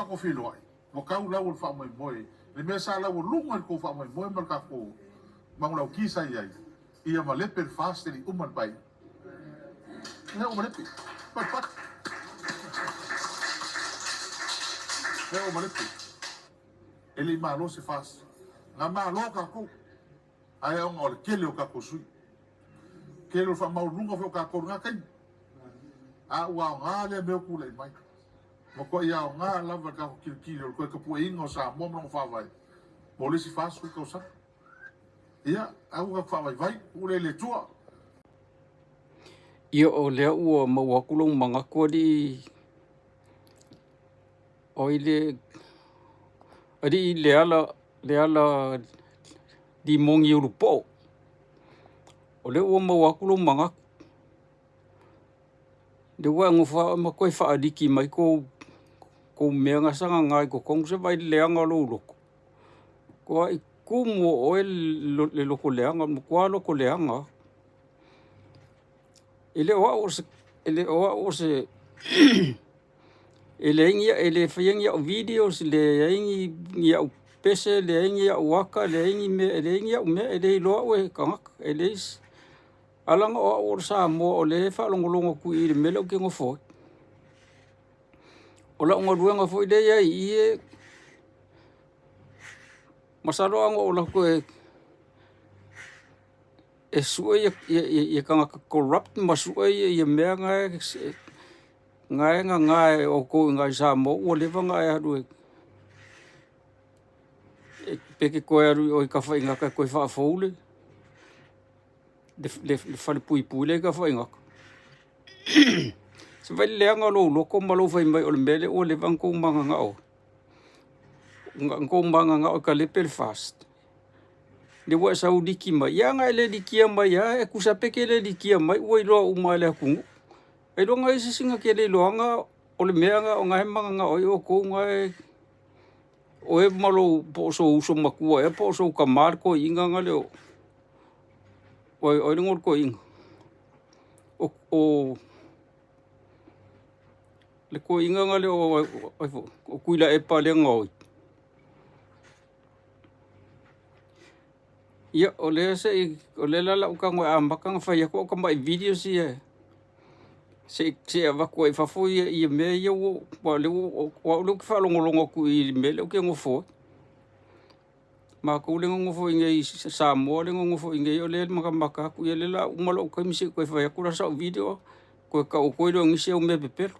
ka ko filo ai mo ka ula ul fa moi le me sa la ul lunga ko fa moi mal ka ko mang lau kisa ia ma lepe fast ni uman pai ne uman lepe pat ne uman lepe ele malo se faz nga malo ka ko ai on ol kele o ka ko sui kele fa mau lunga fa ka ko nga kan a wa nga le me ku le mai mo ko ia nga la va ka ki ko ka pu ingo sa mo no fa vai mo le si faz ko sa ia au ka fa vai ule le tua ia o lea ua mauakulong mga kua di o ile adi leala di mongi urupo o le ua mauakulong mga de wa ngofa ma koi fa adiki mai ko mea ngasanga ngai ko kong se vai leanga lo loko ko ai kumo o le loko leanga mo kwa loko leanga ele o se ele fayeng ya videos le ingi ya pese le ingi ya waka le ingi me ele lo we kangak ele alang o sa mo o le fa longolongo ku i me lo ke ngofo o la ngolwenga fo ide ya i masalo ang o la ko e sua ia kanga corrupt masua ia mea ngai o ko ngai sa mo o le vanga e adu e peke ko aru o ka fa inga ka ko fa foule le fa le pui le ka fa inga se vai le anga lo ko malo fa mai o le mele o le vang ko manga nga o manga nga o ka le pel fast de wa saudi ki mai ya ngai le di kia mai ya e kusa peke le di kia mai o lo o mai le ku e lo ngai singa ke le lo nga o le mea nga o ngai manga nga o ko ngai o e malo po so makua e po so ka marko inga nga le o ngol ko inga o le ko inga nga le o kuila e pa le ngoi ia o le la ka ngo ambaka nga fa ia ko ka mai video si e se va ko e fa fo ia me ia o le fa longo ku i me le ke ngo fo ma ko le ngo fo inge sa mo le ngo fo inge o le maka ku ia le la umalo ka mi se ko fa ia ku sa video ko ka o ko do ngi se o me pepelo